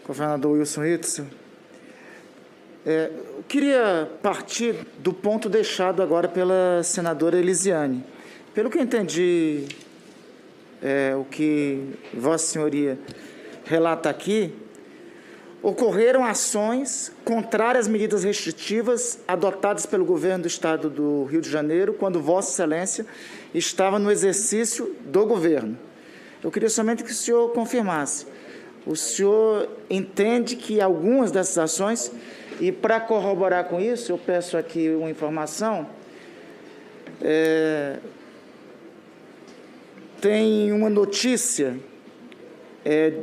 Governador Wilson Witzel, eu queria partir do ponto deixado agora pela senadora Elisiane. Pelo que eu entendi, o que Vossa Senhoria relata aqui, ocorreram ações contrárias às medidas restritivas adotadas pelo governo do Estado do Rio de Janeiro, quando Vossa Excelência estava no exercício do governo. Eu queria somente que o senhor confirmasse. O senhor entende que algumas dessas ações, e para corroborar com isso, eu peço aqui uma informação, tem uma notícia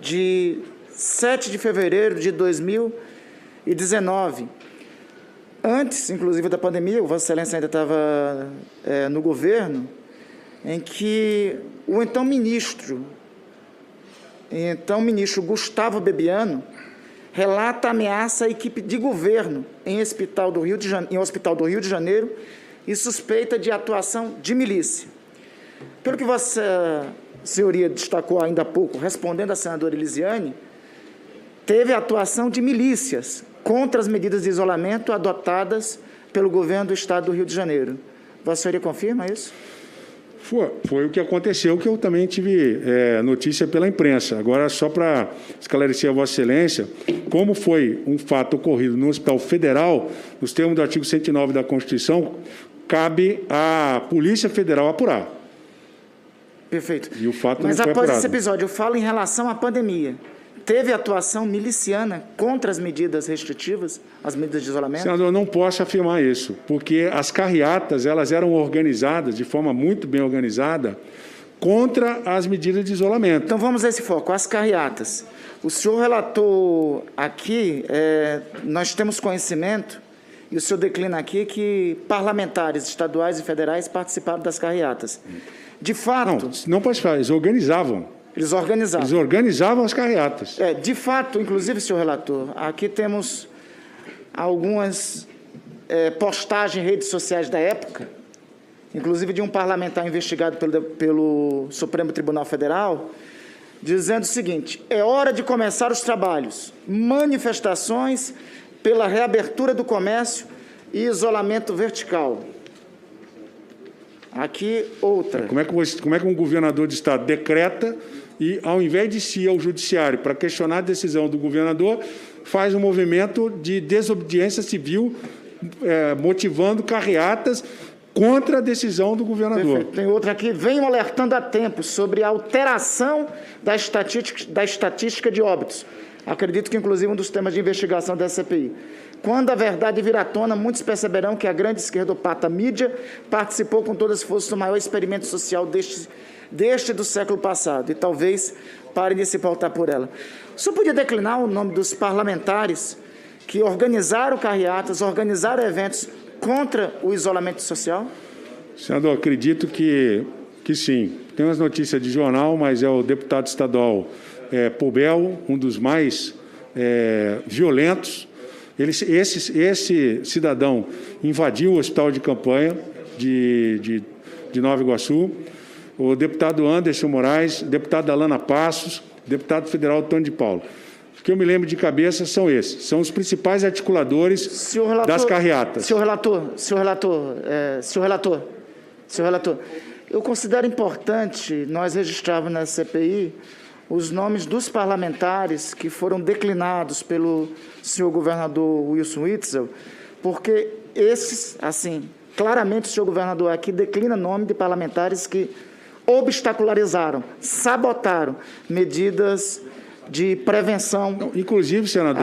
de 7 de fevereiro de 2019, antes, inclusive, da pandemia, o Vossa Excelência ainda estava no governo, em que o então ministro Gustavo Bebiano relata ameaça à equipe de governo em hospital do Rio de Janeiro e suspeita de atuação de milícia. Pelo que Vossa Senhoria destacou ainda há pouco, respondendo à senadora Elisiane, teve atuação de milícias contra as medidas de isolamento adotadas pelo governo do Estado do Rio de Janeiro. Vossa Senhoria confirma isso? Foi o que aconteceu, que eu também tive notícia pela imprensa. Agora, só para esclarecer a Vossa Excelência, como foi um fato ocorrido no Hospital Federal, nos termos do artigo 109 da Constituição, cabe à Polícia Federal apurar. Perfeito. E o fato Mas não foi após apurado. esse episódio, eu falo em relação à pandemia. Teve atuação miliciana contra as medidas restritivas, as medidas de isolamento? Senador, eu não posso afirmar isso, porque as carreatas elas eram organizadas, de forma muito bem organizada, contra as medidas de isolamento. Então, vamos a esse foco, as carreatas. O senhor relatou aqui, nós temos conhecimento, e o senhor declina aqui, que parlamentares estaduais e federais participaram das carreatas. De fato... Não participar, eles organizavam. Eles organizavam. Eles organizavam as carreatas. De fato, inclusive, senhor relator, aqui temos algumas postagens em redes sociais da época, inclusive de um parlamentar investigado pelo Supremo Tribunal Federal, dizendo o seguinte: é hora de começar os trabalhos, manifestações pela reabertura do comércio e isolamento vertical. Aqui, outra. Como é que um governador de Estado decreta e, ao invés de ir ao judiciário para questionar a decisão do governador, faz um movimento de desobediência civil, motivando carreatas contra a decisão do governador? Perfeito. Tem outra aqui. Venho alertando há tempo sobre a alteração da estatística de óbitos. Acredito que, inclusive, um dos temas de investigação da CPI. Quando a verdade vir à tona, muitos perceberão que a grande esquerdopata mídia participou com todas as forças do maior experimento social deste do século passado, e talvez parem de se pautar por ela. O senhor podia declinar o nome dos parlamentares que organizaram carreatas, organizaram eventos contra o isolamento social? Senador, acredito que sim. Tem umas notícias de jornal, mas é o deputado estadual Pobel, um dos mais violentos. Esse cidadão invadiu o hospital de campanha de Nova Iguaçu, o deputado Anderson Moraes, deputado Alana Passos, deputado federal Tony de Paulo. O que eu me lembro de cabeça são esses, são os principais articuladores das carreatas. Senhor relator, eu considero importante nós registrarmos na CPI os nomes dos parlamentares que foram declinados pelo senhor governador Wilson Witzel, porque esses, assim, claramente o senhor governador aqui declina nome de parlamentares que obstacularizaram, sabotaram medidas de prevenção. Inclusive, senador,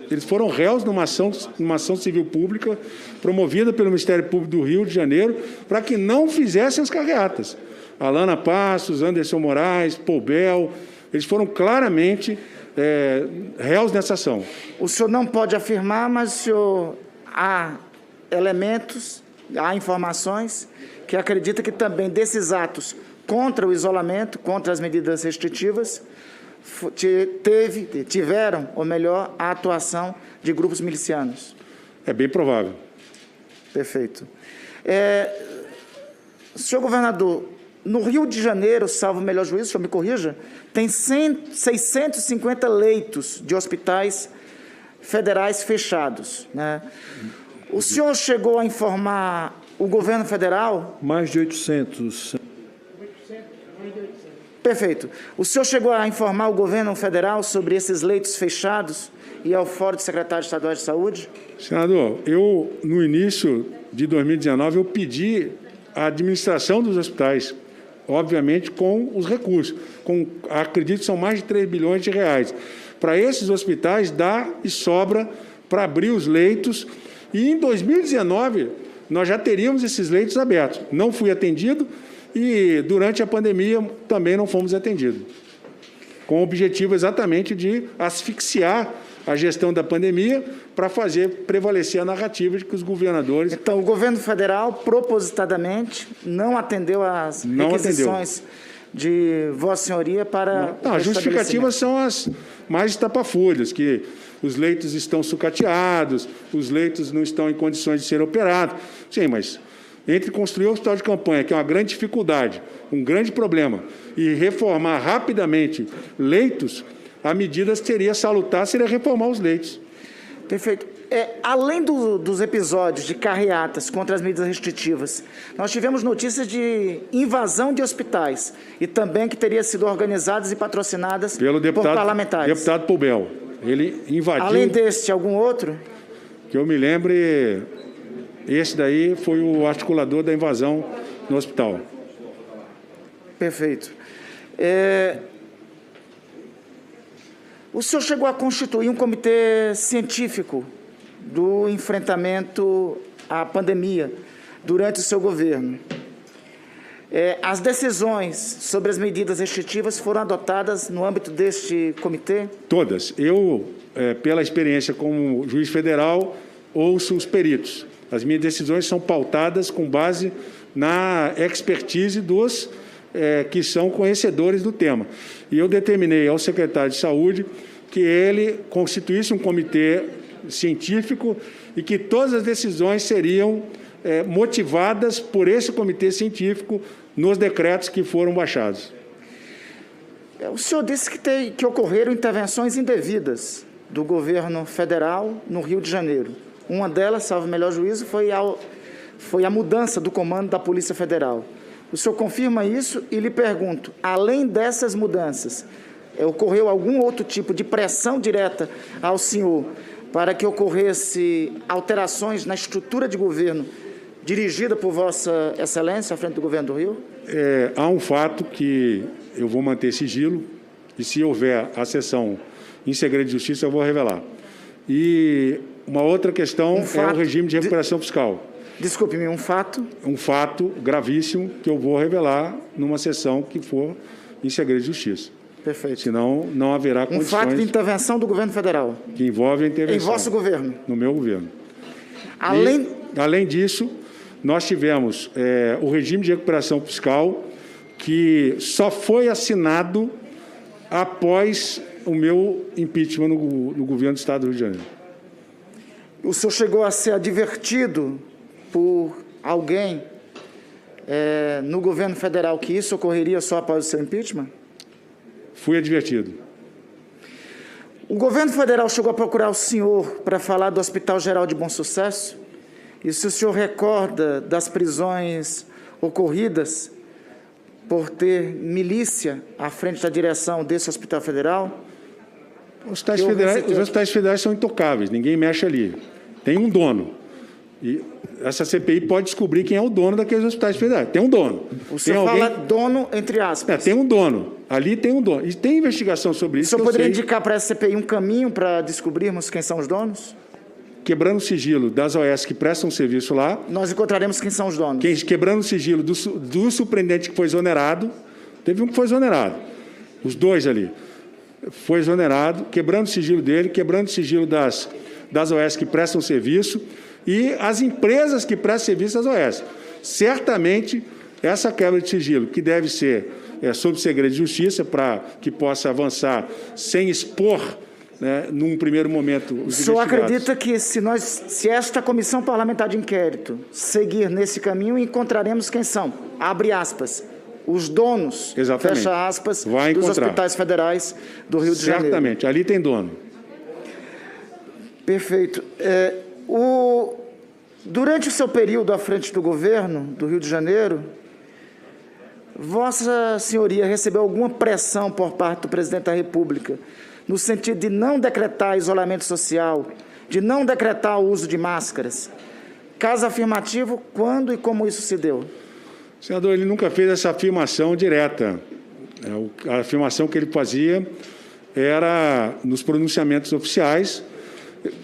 eles foram réus numa ação civil pública promovida pelo Ministério Público do Rio de Janeiro para que não fizessem as carreatas. Alana Passos, Anderson Moraes, Pobel, eles foram claramente réus nessa ação. O senhor não pode afirmar, mas o senhor há elementos, há informações que acredita que também desses atos contra o isolamento, contra as medidas restritivas, tiveram, ou melhor, a atuação de grupos milicianos. É bem provável. Perfeito. Senhor governador, no Rio de Janeiro, salvo o melhor juízo, o senhor me corrija, tem 650 leitos de hospitais federais fechados, né? O senhor chegou a informar o governo federal? Mais de 800. Perfeito. O senhor chegou a informar o governo federal sobre esses leitos fechados e ao fórum do secretário estadual de saúde? Senador, no início de 2019, eu pedi a administração dos hospitais, obviamente com os recursos, acredito que são mais de 3 bilhões de reais. Para esses hospitais, dá e sobra para abrir os leitos, e em 2019, nós já teríamos esses leitos abertos. Não fui atendido e, durante a pandemia, também não fomos atendidos, com o objetivo exatamente de asfixiar a gestão da pandemia para fazer prevalecer a narrativa de que os governadores... Então, o governo federal, propositadamente, não atendeu às requisições de Vossa Senhoria para... Não, as justificativas são as mais estapafúrdias, que os leitos estão sucateados, os leitos não estão em condições de ser operados. Sim, mas entre construir o hospital de campanha, que é uma grande dificuldade, um grande problema, e reformar rapidamente leitos, a medida seria salutar, seria reformar os leitos. Perfeito. Além dos episódios de carreatas contra as medidas restritivas, nós tivemos notícias de invasão de hospitais e também que teria sido organizadas e patrocinadas por parlamentares. Deputado Poubel. Ele invadiu... Além deste, algum outro? Que eu me lembre, esse daí foi o articulador da invasão no hospital. Perfeito. O senhor chegou a constituir um comitê científico do enfrentamento à pandemia durante o seu governo. As decisões sobre as medidas restritivas foram adotadas no âmbito deste comitê? Todas. Eu, pela experiência como juiz federal, ouço os peritos. As minhas decisões são pautadas com base na expertise dos que são conhecedores do tema. E eu determinei ao secretário de Saúde que ele constituísse um comitê científico e que todas as decisões seriam motivadas por esse comitê científico nos decretos que foram baixados. O senhor disse que ocorreram intervenções indevidas do governo federal no Rio de Janeiro. Uma delas, salvo o melhor juízo, foi a mudança do comando da Polícia Federal. O senhor confirma isso e lhe pergunto, além dessas mudanças, ocorreu algum outro tipo de pressão direta ao senhor para que ocorresse alterações na estrutura de governo dirigida por Vossa Excelência à frente do governo do Rio? Há um fato que eu vou manter sigilo e, se houver a sessão em segredo de justiça, eu vou revelar. E uma outra questão é o regime de recuperação fiscal. Desculpe-me, um fato? Um fato gravíssimo que eu vou revelar numa sessão que for em segredo de justiça. Perfeito. Senão, não haverá condições... Um fato de intervenção do governo federal. Que envolve a intervenção. Em vosso governo. No meu governo. Além disso, nós tivemos o regime de recuperação fiscal que só foi assinado após o meu impeachment no governo do Estado do Rio de Janeiro. O senhor chegou a ser advertido por alguém no governo federal que isso ocorreria só após o seu impeachment? Fui advertido. O governo federal chegou a procurar o senhor para falar do Hospital Geral de Bom Sucesso? E se o senhor recorda das prisões ocorridas por ter milícia à frente da direção desse Hospital Federal? Os hospitais federais são intocáveis, ninguém mexe ali. Tem um dono. E essa CPI pode descobrir quem é o dono daqueles hospitais federais. Tem um dono. O senhor fala dono, entre aspas. Tem um dono. Ali tem um dono. E tem investigação sobre isso. O senhor poderia indicar para essa CPI um caminho para descobrirmos quem são os donos? Quebrando o sigilo das OS que prestam serviço lá. Nós encontraremos quem são os donos. Quebrando o sigilo do surpreendente que foi exonerado. Teve um que foi exonerado. Os dois ali. Foi exonerado. Quebrando o sigilo dele, quebrando o sigilo das OS que prestam serviço e as empresas que prestam serviço às OS. Certamente, essa quebra de sigilo, que deve ser sob segredo de justiça, para que possa avançar sem expor, né, num primeiro momento, os investigados. O senhor acredita que se esta comissão parlamentar de inquérito seguir nesse caminho, encontraremos quem são? Abre aspas. os donos, exatamente, fecha aspas, vai dos encontrar hospitais federais do Rio de Janeiro. Certamente, ali tem dono. Perfeito. Durante o seu período à frente do governo do Rio de Janeiro, Vossa Senhoria recebeu alguma pressão por parte do presidente da República, no sentido de não decretar isolamento social, de não decretar o uso de máscaras? Caso afirmativo, quando e como isso se deu? Senador, ele nunca fez essa afirmação direta. A afirmação que ele fazia era nos pronunciamentos oficiais.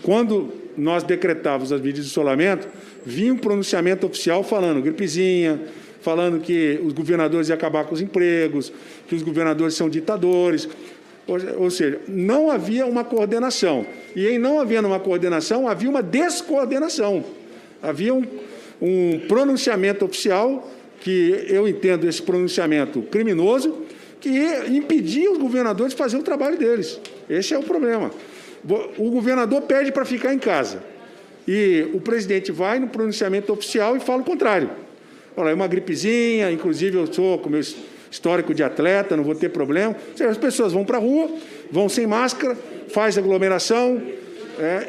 Quando nós decretávamos as medidas de isolamento, vinha um pronunciamento oficial falando gripezinha, falando que os governadores iam acabar com os empregos, que os governadores são ditadores. Ou seja, não havia uma coordenação. E em não havendo uma coordenação, havia uma descoordenação. Havia um pronunciamento oficial, que eu entendo esse pronunciamento criminoso, que impedia os governadores de fazer o trabalho deles. Esse é o problema. O governador pede para ficar em casa. E o presidente vai no pronunciamento oficial e fala o contrário. Olha, é uma gripezinha, inclusive eu sou com meu histórico de atleta, não vou ter problema. Ou seja, as pessoas vão para a rua, vão sem máscara, faz aglomeração,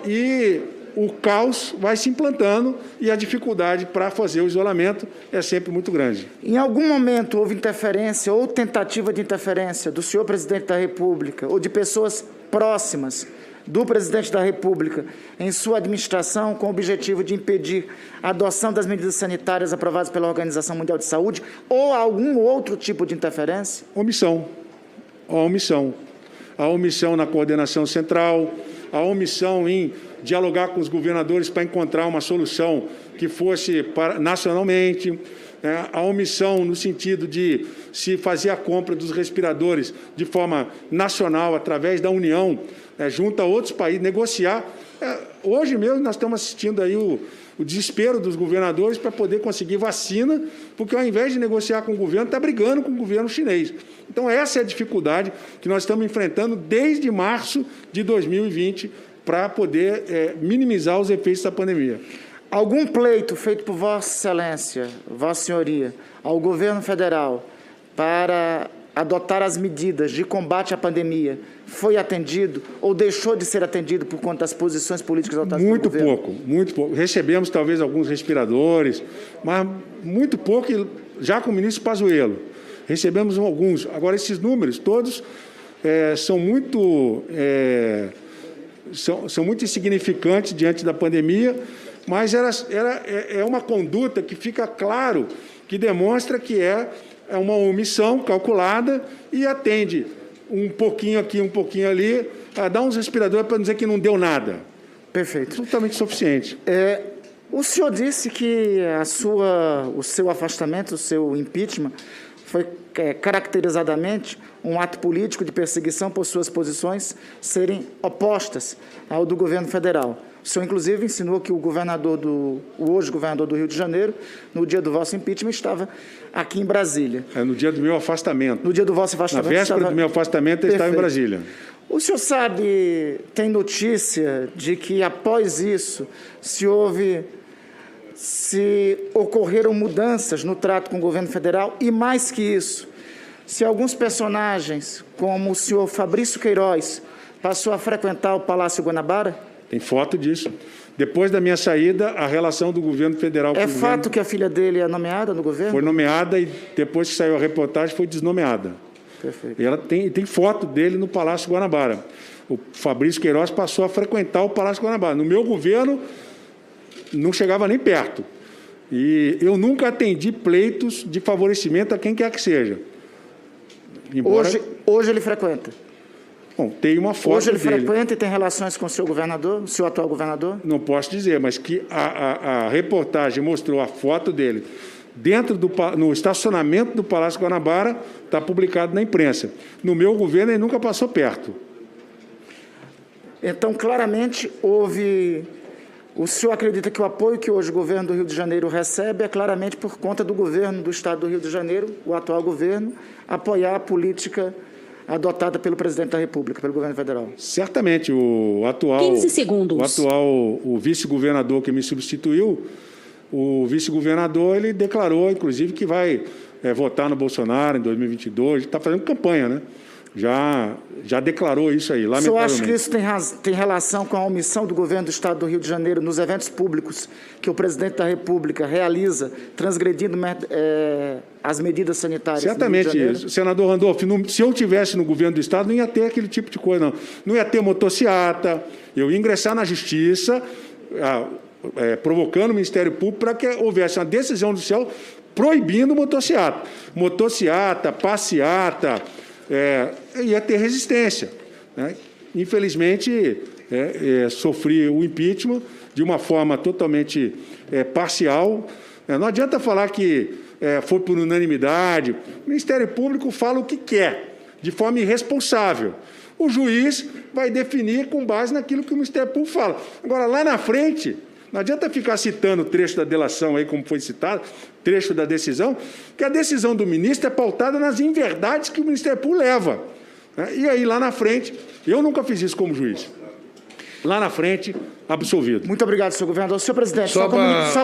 e o caos vai se implantando e a dificuldade para fazer o isolamento é sempre muito grande. Em algum momento houve interferência ou tentativa de interferência do senhor presidente da República ou de pessoas próximas do presidente da República em sua administração com o objetivo de impedir a adoção das medidas sanitárias aprovadas pela Organização Mundial de Saúde ou algum outro tipo de interferência? Omissão. A omissão. A omissão na coordenação central, a omissão em dialogar com os governadores para encontrar uma solução que fosse nacionalmente, a omissão no sentido de se fazer a compra dos respiradores de forma nacional, através da União, junto a outros países, negociar. Hoje mesmo nós estamos assistindo aí o desespero dos governadores para poder conseguir vacina, porque ao invés de negociar com o governo, está brigando com o governo chinês. Então essa é a dificuldade que nós estamos enfrentando desde março de 2020 para poder minimizar os efeitos da pandemia. Algum pleito feito por Vossa Excelência, Vossa Senhoria, ao governo federal para adotar as medidas de combate à pandemia foi atendido ou deixou de ser atendido por conta das posições políticas adotadas pelo governo? Muito pouco. Recebemos talvez alguns respiradores, mas muito pouco, já com o ministro Pazuello. Recebemos alguns. Agora, esses números todos são muito insignificantes diante da pandemia, mas é uma conduta que fica claro, que demonstra que é uma omissão calculada e atende um pouquinho aqui, um pouquinho ali, a dar uns respiradores para dizer que não deu nada. Perfeito. Absolutamente suficiente. O senhor disse que o seu afastamento, o seu impeachment, foi caracterizadamente um ato político de perseguição por suas posições serem opostas ao do governo federal. O senhor, inclusive, insinuou que o hoje governador do Rio de Janeiro, no dia do vosso impeachment, estava aqui em Brasília. No dia do meu afastamento. No dia do vosso afastamento. Na véspera do meu afastamento, ele estava em Brasília. O senhor tem notícia de que, após isso, se ocorreram mudanças no trato com o governo federal e, mais que isso, se alguns personagens, como o senhor Fabrício Queiroz, passou a frequentar o Palácio Guanabara? Tem foto disso. Depois da minha saída, a relação do governo federal com o governo... É fato que a filha dele é nomeada no governo? Foi nomeada e depois que saiu a reportagem foi desnomeada. Perfeito. E ela tem foto dele no Palácio Guanabara. O Fabrício Queiroz passou a frequentar o Palácio Guanabara. No meu governo, não chegava nem perto. E eu nunca atendi pleitos de favorecimento a quem quer que seja. Embora... Hoje ele frequenta? Bom, tem uma foto Hoje ele dele. Frequenta e tem relações com o seu governador, o seu atual governador? Não posso dizer, mas que a reportagem mostrou a foto dele no estacionamento do Palácio Guanabara, está publicado na imprensa. No meu governo, ele nunca passou perto. Então, claramente, o senhor acredita que o apoio que hoje o governo do Rio de Janeiro recebe é claramente por conta do governo do Estado do Rio de Janeiro, o atual governo, apoiar a política adotada pelo presidente da República, pelo governo federal? Certamente. O atual 15 segundos. O vice-governador que me substituiu o vice-governador ele declarou, inclusive, que vai votar no Bolsonaro em 2022. Ele está fazendo campanha, né? Já declarou isso aí, lamentavelmente. O senhor acha que isso tem relação com a omissão do governo do Estado do Rio de Janeiro nos eventos públicos que o presidente da República realiza, transgredindo as medidas sanitárias? Certamente, senador Randolph, se eu estivesse no governo do Estado, não ia ter aquele tipo de coisa, não. Não ia ter motociata, eu ia ingressar na Justiça, provocando o Ministério Público para que houvesse uma decisão judicial proibindo motociata. Motociata, passeata, ia ter resistência, né? Infelizmente, sofri o impeachment de uma forma totalmente parcial. Não adianta falar que foi por unanimidade. O Ministério Público fala o que quer, de forma irresponsável. O juiz vai definir com base naquilo que o Ministério Público fala. Agora, lá na frente, não adianta ficar citando o trecho da delação, aí, como foi citado, trecho da decisão, que a decisão do ministro é pautada nas inverdades que o Ministério Público leva. E aí, lá na frente, eu nunca fiz isso como juiz. Lá na frente, absolvido. Muito obrigado, senhor governador. Senhor presidente, só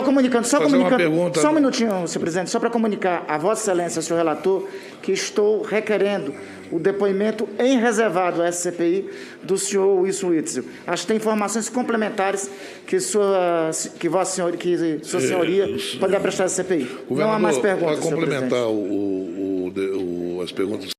comunicando, só um minutinho, senhor presidente, só para comunicar a Vossa Excelência, senhor relator, que estou requerendo o depoimento em reservado à SCPI do senhor Wilson Witzel. Acho que tem informações complementares que sua senhoria poderá prestar à CPI. Não há mais perguntas, para complementar as perguntas